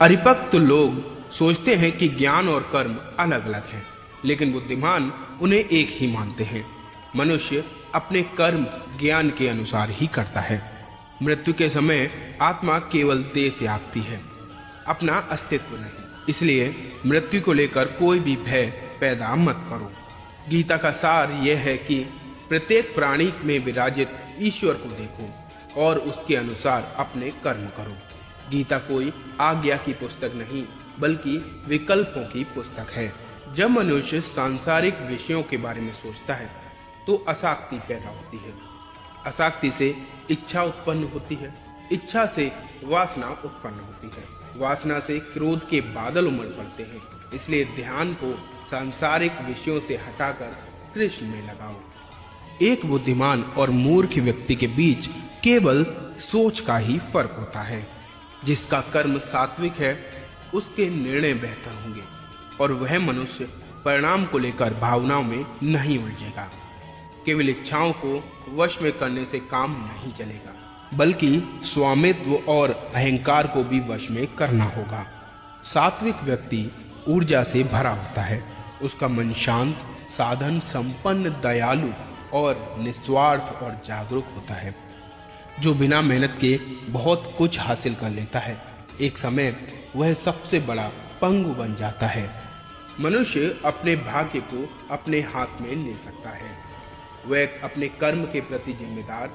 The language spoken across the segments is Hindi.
परिपक्व लोग सोचते हैं कि ज्ञान और कर्म अलग अलग हैं, लेकिन बुद्धिमान उन्हें एक ही मानते हैं। मनुष्य अपने कर्म ज्ञान के अनुसार ही करता है। मृत्यु के समय आत्मा केवल देह त्यागती है, अपना अस्तित्व नहीं। इसलिए मृत्यु को लेकर कोई भी भय पैदा मत करो। गीता का सार यह है कि प्रत्येक प्राणी में विराजित ईश्वर को देखो और उसके अनुसार अपने कर्म करो। गीता कोई आज्ञा की पुस्तक नहीं, बल्कि विकल्पों की पुस्तक है। जब मनुष्य सांसारिक विषयों के बारे में सोचता है तो आसक्ति पैदा होती है। आसक्ति से इच्छा उत्पन्न होती है, इच्छा से वासना उत्पन्न होती है, वासना से क्रोध के बादल उमड़ पड़ते हैं। इसलिए ध्यान को सांसारिक विषयों से हटाकर कृष्ण में लगाओ। एक बुद्धिमान और मूर्ख व्यक्ति के बीच केवल सोच का ही फर्क होता है। जिसका कर्म सात्विक है उसके निर्णय बेहतर होंगे और वह मनुष्य परिणाम को लेकर भावनाओं में नहीं उलझेगा। केवल इच्छाओं को वश में करने से काम नहीं चलेगा, बल्कि स्वामित्व और अहंकार को भी वश में करना होगा। सात्विक व्यक्ति ऊर्जा से भरा होता है। उसका मन शांत, साधन संपन्न, दयालु और निस्वार्थ और जागरूक होता है। जो बिना मेहनत के बहुत कुछ हासिल कर लेता है, एक समय वह सबसे बड़ा पंगु बन जाता है। मनुष्य अपने भाग्य को अपने हाथ में ले सकता है। वह अपने कर्म के प्रति जिम्मेदार।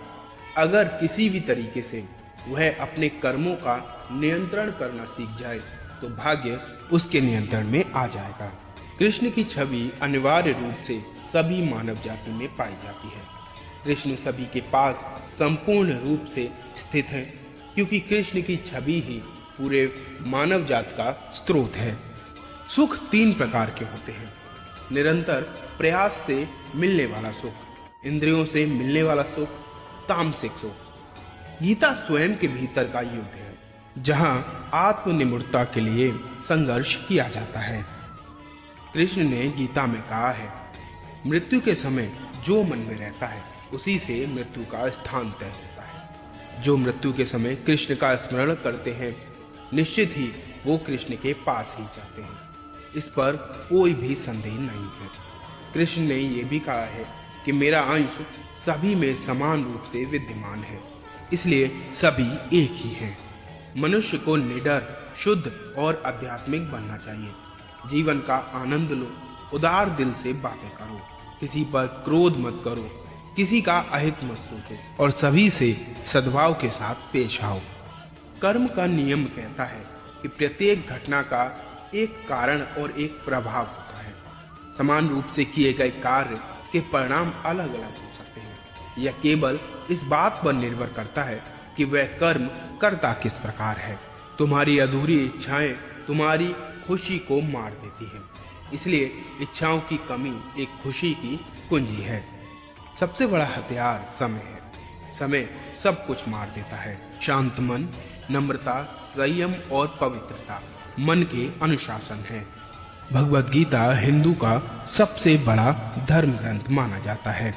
अगर किसी भी तरीके से वह अपने कर्मों का नियंत्रण करना सीख जाए तो भाग्य उसके नियंत्रण में आ जाएगा। कृष्ण की छवि अनिवार्य रूप से सभी मानव जाति में पाई जाती है। कृष्ण सभी के पास संपूर्ण रूप से स्थित है, क्योंकि कृष्ण की छवि ही पूरे मानव जात का स्रोत है। सुख 3 प्रकार के होते हैं। निरंतर प्रयास से मिलने वाला सुख, इंद्रियों से मिलने वाला सुख, तामसिक सुख। गीता स्वयं के भीतर का युद्ध है, जहां आत्मनिर्भरता के लिए संघर्ष किया जाता है। कृष्ण ने गीता में कहा है, मृत्यु के समय जो मन में रहता है उसी से मृत्यु का स्थान तय होता है। जो मृत्यु के समय कृष्ण का स्मरण करते हैं, निश्चित ही वो कृष्ण के पास ही जाते हैं। इस पर कोई भी संदेह नहीं है। कृष्ण ने यह भी कहा है कि मेरा अंश सभी में समान रूप से विद्यमान है, इसलिए सभी एक ही हैं। मनुष्य को निडर, शुद्ध और आध्यात्मिक बनना चाहिए। जीवन का आनंद लो, उदार दिल से बातें करो, किसी पर क्रोध मत करो, किसी का अहित मत सोचो और सभी से सद्भाव के साथ पेश आओ। कर्म का नियम कहता है कि प्रत्येक घटना का एक कारण और एक प्रभाव होता है। समान रूप से किए गए कार्य के परिणाम अलग अलग हो सकते हैं। यह केवल इस बात पर निर्भर करता है कि वह कर्म करता किस प्रकार है। तुम्हारी अधूरी इच्छाएं तुम्हारी खुशी को मार देती है, इसलिए इच्छाओं की कमी एक खुशी की कुंजी है। सबसे बड़ा हथियार समय है। समय सब कुछ मार देता है। शांत मन, नम्रता, संयम और पवित्रता मन के अनुशासन है। भगवत गीता हिंदू का सबसे बड़ा धर्म ग्रंथ माना जाता है।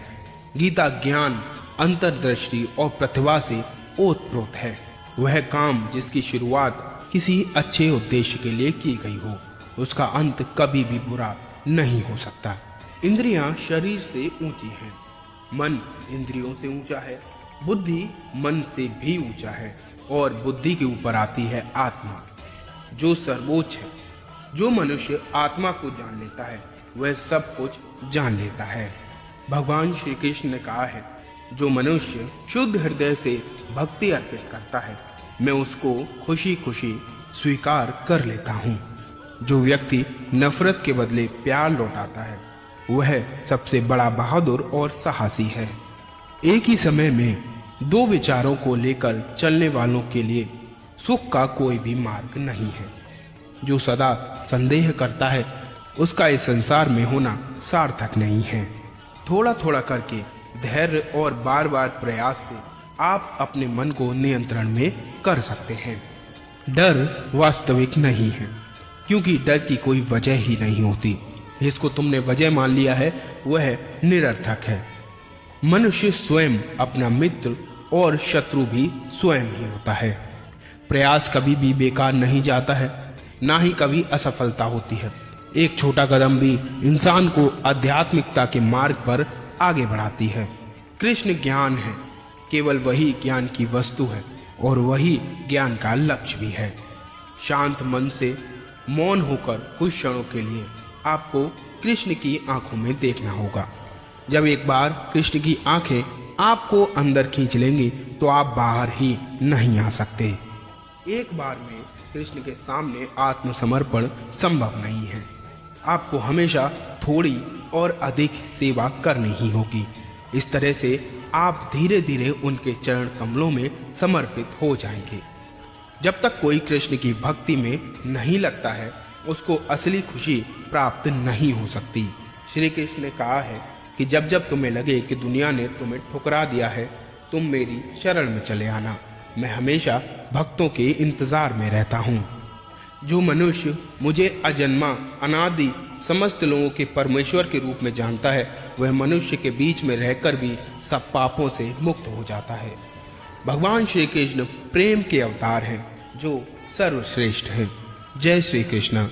गीता ज्ञान, अंतर्दृष्टि और प्रतिभा से ओतप्रोत है। वह काम जिसकी शुरुआत किसी अच्छे उद्देश्य के लिए की गई हो, उसका अंत कभी भी बुरा नहीं हो सकता। इंद्रियां शरीर से ऊंची हैं, मन इंद्रियों से ऊंचा है, बुद्धि मन से भी ऊंचा है और बुद्धि के ऊपर आती है आत्मा, जो सर्वोच्च है। जो मनुष्य आत्मा को जान लेता है वह सब कुछ जान लेता है। भगवान श्री कृष्ण ने कहा है, जो मनुष्य शुद्ध हृदय से भक्ति अर्पित करता है, मैं उसको खुशी खुशी स्वीकार कर लेता हूँ। जो व्यक्ति नफरत के बदले प्यार लौटाता है, वह सबसे बड़ा बहादुर और साहसी है। एक ही समय में 2 विचारों को लेकर चलने वालों के लिए सुख का कोई भी मार्ग नहीं है। जो सदा संदेह करता है, उसका इस संसार में होना सार्थक नहीं है। थोड़ा थोड़ा करके धैर्य और बार बार प्रयास से आप अपने मन को नियंत्रण में कर सकते हैं। डर वास्तविक नहीं है, क्योंकि डर की कोई वजह ही नहीं होती। जिसको तुमने वजह मान लिया है वह निरर्थक है। मनुष्य स्वयं अपना मित्र और शत्रु भी स्वयं ही होता है। प्रयास कभी भी बेकार नहीं जाता है, ना ही कभी असफलता होती है। एक छोटा कदम भी इंसान को आध्यात्मिकता के मार्ग पर आगे बढ़ाती है। कृष्ण ज्ञान है, केवल वही ज्ञान की वस्तु है और वही ज्ञान का लक्ष्य भी है। शांत मन से मौन होकर कुछ क्षणों के लिए आपको कृष्ण की आंखों में देखना होगा। जब एक बार कृष्ण की आंखें आपको अंदर खींच लेंगी तो आप बाहर ही नहीं आ सकते। एक बार में कृष्ण के सामने आत्मसमर्पण संभव नहीं है। आपको हमेशा थोड़ी और अधिक सेवा करनी ही होगी। इस तरह से आप धीरे धीरे उनके चरण कमलों में समर्पित हो जाएंगे। जब तक कोई कृष्ण की भक्ति में नहीं लगता है, उसको असली खुशी प्राप्त नहीं हो सकती। श्री कृष्ण ने कहा है कि जब जब तुम्हें लगे कि दुनिया ने तुम्हें ठुकरा दिया है, तुम मेरी शरण में चले आना। मैं हमेशा भक्तों के इंतजार में रहता हूँ। जो मनुष्य मुझे अजन्मा, अनादि, समस्त लोगों के परमेश्वर के रूप में जानता है, वह मनुष्य के बीच में रहकर भी सब पापों से मुक्त हो जाता है। भगवान श्री कृष्ण प्रेम के अवतार हैं, जो सर्वश्रेष्ठ हैं। जय श्री कृष्ण।